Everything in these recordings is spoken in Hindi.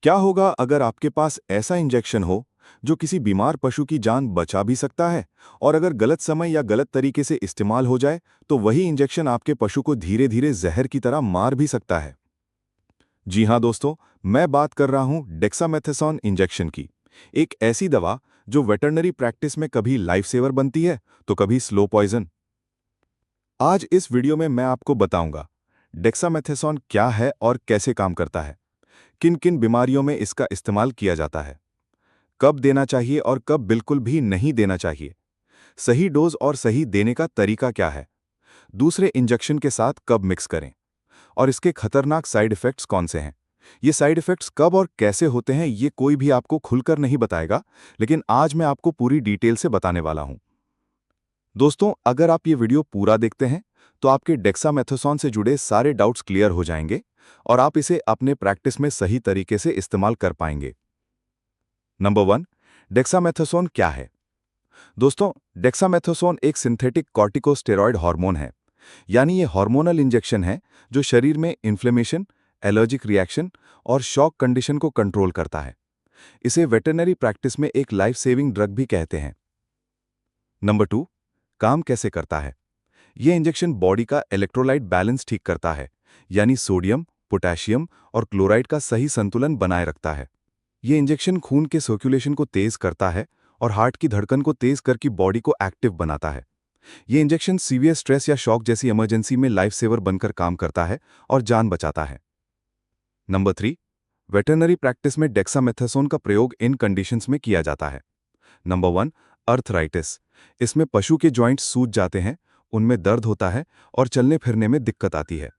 क्या होगा अगर आपके पास ऐसा इंजेक्शन हो जो किसी बीमार पशु की जान बचा भी सकता है, और अगर गलत समय या गलत तरीके से इस्तेमाल हो जाए तो वही इंजेक्शन आपके पशु को धीरे धीरे जहर की तरह मार भी सकता है। जी हाँ दोस्तों, मैं बात कर रहा हूँ डेक्सामेथासोन इंजेक्शन की। एक ऐसी दवा जो वेटरनरी प्रैक्टिस में कभी लाइफ सेवर बनती है तो कभी स्लो पॉइजन। आज इस वीडियो में मैं आपको बताऊंगा डेक्सामेथासोन क्या है और कैसे काम करता है, किन किन बीमारियों में इसका इस्तेमाल किया जाता है, कब देना चाहिए और कब बिल्कुल भी नहीं देना चाहिए, सही डोज और सही देने का तरीका क्या है, दूसरे इंजेक्शन के साथ कब मिक्स करें, और इसके खतरनाक साइड इफेक्ट्स कौन से हैं। ये साइड इफेक्ट्स कब और कैसे होते हैं ये कोई भी आपको खुलकर नहीं बताएगा, लेकिन आज मैं आपको पूरी डिटेल से बताने वाला हूं। दोस्तों, अगर आप ये वीडियो पूरा देखते हैं तो आपके डेक्सामेथासोन से जुड़े सारे डाउट्स क्लियर हो जाएंगे और आप इसे अपने प्रैक्टिस में सही तरीके से इस्तेमाल कर पाएंगे। नंबर 1, डेक्सामेथासोन क्या है। दोस्तों, डेक्सामेथासोन एक सिंथेटिक कॉर्टिकोस्टेरॉइड हार्मोन है, यानी ये हार्मोनल इंजेक्शन है जो शरीर में इन्फ्लेमेशन, एलर्जिक रिएक्शन और शॉक कंडीशन को कंट्रोल करता है। इसे वेटरनरी प्रैक्टिस में एक लाइफ सेविंग ड्रग भी कहते हैं। नंबर 2, काम कैसे करता है। यह इंजेक्शन बॉडी का इलेक्ट्रोलाइट बैलेंस ठीक करता है, यानी सोडियम, पोटेशियम और क्लोराइड का सही संतुलन बनाए रखता है। यह इंजेक्शन खून के सर्कुलेशन को तेज करता है और हार्ट की धड़कन को तेज करके बॉडी को एक्टिव बनाता है। यह इंजेक्शन सीवियर स्ट्रेस या शॉक जैसी इमरजेंसी में लाइफ सेवर बनकर काम करता है और जान बचाता है। नंबर 3, वेटरनरी प्रैक्टिस में डेक्सामेथासोन का प्रयोग इन कंडीशंस में किया जाता है। Number 1, arthritis. इसमें पशु के जॉइंट्स सूज जाते हैं, उनमें दर्द होता है और चलने फिरने में दिक्कत आती है।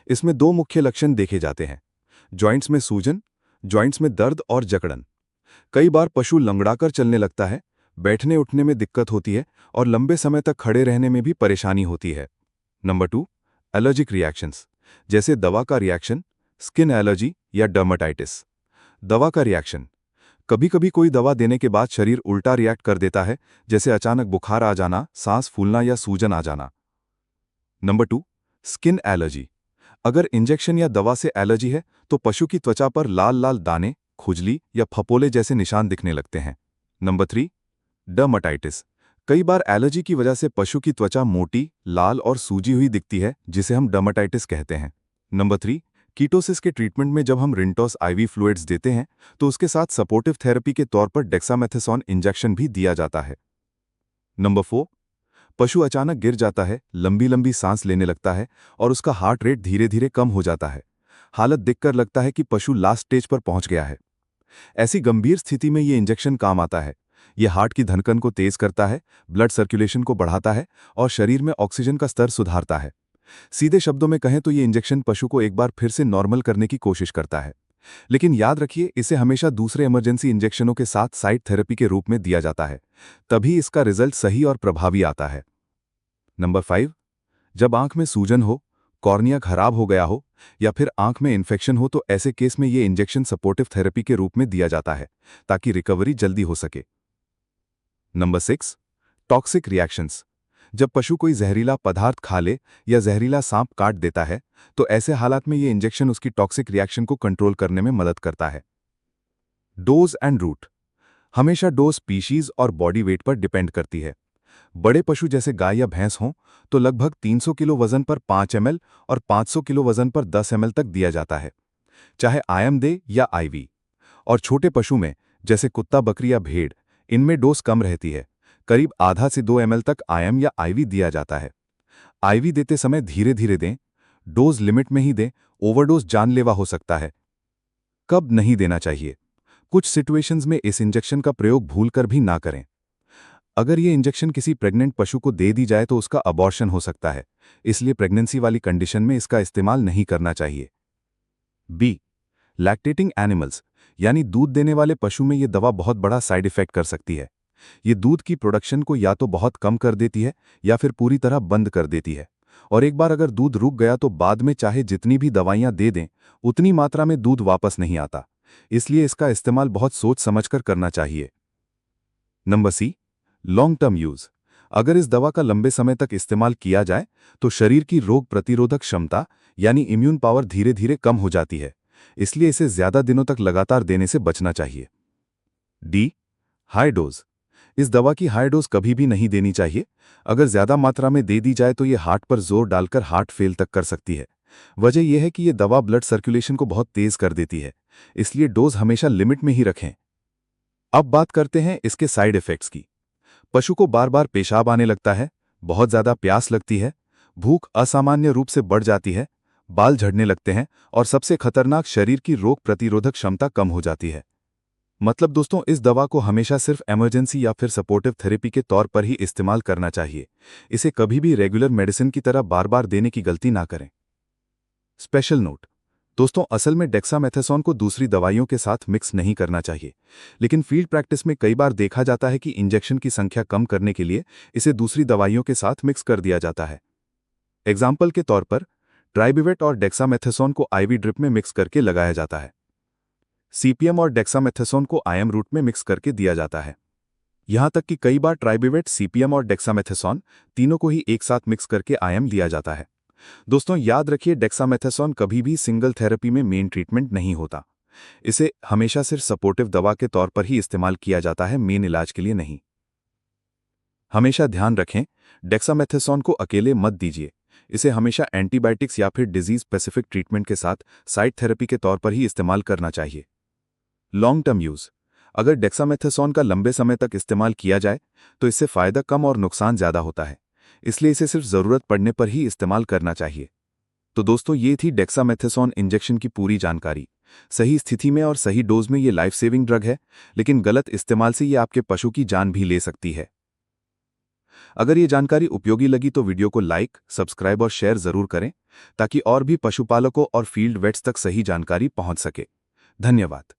इसमें दो मुख्य लक्षण देखे जाते हैं: जॉइंट्स में सूजन, जॉइंट्स में दर्द और जकड़न। कई बार पशु लंगड़ाकर चलने लगता है, बैठने उठने में दिक्कत होती है और लंबे समय तक खड़े रहने में भी परेशानी होती है। नंबर 2, एलर्जिक रिएक्शंस, जैसे दवा का रिएक्शन, स्किन एलर्जी या डर्मेटाइटिस। दवा का रिएक्शन: कभी कभी कोई दवा देने के बाद शरीर उल्टा रिएक्ट कर देता है, जैसे अचानक बुखार आ जाना, सांस फूलना या सूजन आ जाना। Number 2, skin allergy. अगर इंजेक्शन या दवा से एलर्जी है तो पशु की त्वचा पर लाल लाल दाने, खुजली या फपोले जैसे निशान दिखने लगते हैं। Number 3, dermatitis. कई बार एलर्जी की वजह से पशु की त्वचा मोटी, लाल और सूजी हुई दिखती है, जिसे हम डर्मेटाइटिस कहते हैं। नंबर 3, कीटोसिस के ट्रीटमेंट में जब हम रिंटोस आईवी फ्लूइड्स देते हैं तो उसके साथ सपोर्टिव थेरेपी के तौर पर डेक्सामेथासोन इंजेक्शन भी दिया जाता है। नंबर 4, पशु अचानक गिर जाता है, लंबी लंबी सांस लेने लगता है और उसका हार्ट रेट धीरे धीरे कम हो जाता है। हालत देखकर लगता है कि पशु लास्ट स्टेज पर पहुंच गया है। ऐसी गंभीर स्थिति में ये इंजेक्शन काम आता है। यह हार्ट की धड़कन को तेज करता है, ब्लड सर्कुलेशन को बढ़ाता है और शरीर में ऑक्सीजन का स्तर सुधारता है। सीधे शब्दों में कहें तो ये इंजेक्शन पशु को एक बार फिर से नॉर्मल करने की कोशिश करता है। लेकिन याद रखिए, इसे हमेशा दूसरे इमरजेंसी इंजेक्शनों के साथ साइड थेरेपी के रूप में दिया जाता है, तभी इसका रिजल्ट सही और प्रभावी आता है। नंबर 5, जब आंख में सूजन हो, कॉर्निया खराब हो गया हो या फिर आंख में इन्फेक्शन हो तो ऐसे केस में ये इंजेक्शन सपोर्टिव थेरेपी के रूप में दिया जाता है ताकि रिकवरी जल्दी हो सके। Number 6, toxic reactions. जब पशु कोई जहरीला पदार्थ खा ले या जहरीला सांप काट देता है तो ऐसे हालात में ये इंजेक्शन उसकी टॉक्सिक रिएक्शन को कंट्रोल करने में मदद करता है। Dose and route. हमेशा डोज स्पीशीज और बॉडी वेट पर डिपेंड करती है। बड़े पशु जैसे गाय या भैंस हों तो लगभग 300 किलो वजन पर 5 ml और 500 किलो वजन पर 10 ml तक दिया जाता है, चाहे आईएम दे या आईवी। और छोटे पशु में, जैसे कुत्ता, बकरी या भेड़, इनमें डोज कम रहती है, करीब आधा से 2 ml तक आईएम या आईवी दिया जाता है। आईवी देते समय धीरे धीरे दें, डोज लिमिट में ही दें, ओवरडोज जानलेवा हो सकता है। कब नहीं देना चाहिए। कुछ सिचुएशंस में इस इंजेक्शन का प्रयोग भूलकर भी ना करें। अगर ये इंजेक्शन किसी प्रेग्नेंट पशु को दे दी जाए तो उसका अबॉर्शन हो सकता है, इसलिए प्रेगनेंसी वाली कंडीशन में इसका इस्तेमाल नहीं करना चाहिए। बी, लैक्टेटिंग एनिमल्स, यानी दूध देने वाले पशु में ये दवा बहुत बड़ा साइड इफेक्ट कर सकती है। ये दूध की प्रोडक्शन को या तो बहुत कम कर देती है या फिर पूरी तरह बंद कर देती है, और एक बार अगर दूध रुक गया तो बाद में चाहे जितनी भी दवाइयां दे दें, उतनी मात्रा में दूध वापस नहीं आता। इसलिए इसका इस्तेमाल बहुत सोच समझकर करना चाहिए। Number C, long term use. अगर इस दवा का लंबे समय तक इस्तेमाल किया जाए तो शरीर की रोग प्रतिरोधक क्षमता यानी इम्यून पावर धीरे धीरे कम हो जाती है, इसलिए इसे ज्यादा दिनों तक लगातार देने से बचना चाहिए। D, high dose. इस दवा की हाई डोज कभी भी नहीं देनी चाहिए। अगर ज्यादा मात्रा में दे दी जाए तो ये हार्ट पर जोर डालकर हार्ट फेल तक कर सकती है। वजह यह है कि ये दवा ब्लड सर्कुलेशन को बहुत तेज कर देती है, इसलिए डोज हमेशा लिमिट में ही रखें। अब बात करते हैं इसके साइड इफेक्ट्स की। पशु को बार बार पेशाब आने लगता है, बहुत ज्यादा प्यास लगती है, भूख असामान्य रूप से बढ़ जाती है, बाल झड़ने लगते हैं और सबसे खतरनाक, शरीर की रोग प्रतिरोधक क्षमता कम हो जाती है। मतलब दोस्तों, इस दवा को हमेशा सिर्फ इमरजेंसी या फिर सपोर्टिव थेरेपी के तौर पर ही इस्तेमाल करना चाहिए। इसे कभी भी रेगुलर मेडिसिन की तरह बार बार देने की गलती ना करें। स्पेशल नोट दोस्तों, असल में डेक्सामेथासोन को दूसरी दवाइयों के साथ मिक्स नहीं करना चाहिए, लेकिन फील्ड प्रैक्टिस में कई बार देखा जाता है कि इंजेक्शन की संख्या कम करने के लिए इसे दूसरी दवाइयों के साथ मिक्स कर दिया जाता है। एग्जाम्पल के तौर पर ट्राइबिवेट और डेक्सामेथासोन को आईवी ड्रिप में मिक्स करके लगाया जाता है। सीपीएम और डेक्सामेथासोन को आईएम रूट में मिक्स करके दिया जाता है। यहां तक कि कई बार ट्राइबिवेट, सीपीएम और डेक्सामेथासोन तीनों को ही एक साथ मिक्स करके आईएम दिया जाता है। दोस्तों याद रखिए, डेक्सामेथासोन कभी भी सिंगल थेरेपी में मेन ट्रीटमेंट नहीं होता। इसे हमेशा सिर्फ सपोर्टिव दवा के तौर पर ही इस्तेमाल किया जाता है, मेन इलाज के लिए नहीं। हमेशा ध्यान रखें, डेक्सामेथासोन को अकेले मत दीजिए। इसे हमेशा एंटीबायोटिक्स या फिर डिजीज स्पेसिफिक ट्रीटमेंट के साथ साइड थेरेपी के तौर पर ही इस्तेमाल करना चाहिए। Long term use. अगर डेक्सामेथासोन का लंबे समय तक इस्तेमाल किया जाए तो इससे फायदा कम और नुकसान ज्यादा होता है, इसलिए इसे सिर्फ जरूरत पड़ने पर ही इस्तेमाल करना चाहिए। तो दोस्तों, ये थी डेक्सामेथासोन इंजेक्शन की पूरी जानकारी। सही स्थिति में और सही डोज में ये लाइफ सेविंग ड्रग है, लेकिन गलत इस्तेमाल से ये आपके पशु की जान भी ले सकती है। अगर ये जानकारी उपयोगी लगी तो वीडियो को लाइक, सब्सक्राइब और शेयर जरूर करें, ताकि और भी पशुपालकों और फील्ड वेट्स तक सही जानकारी पहुंच सके। धन्यवाद।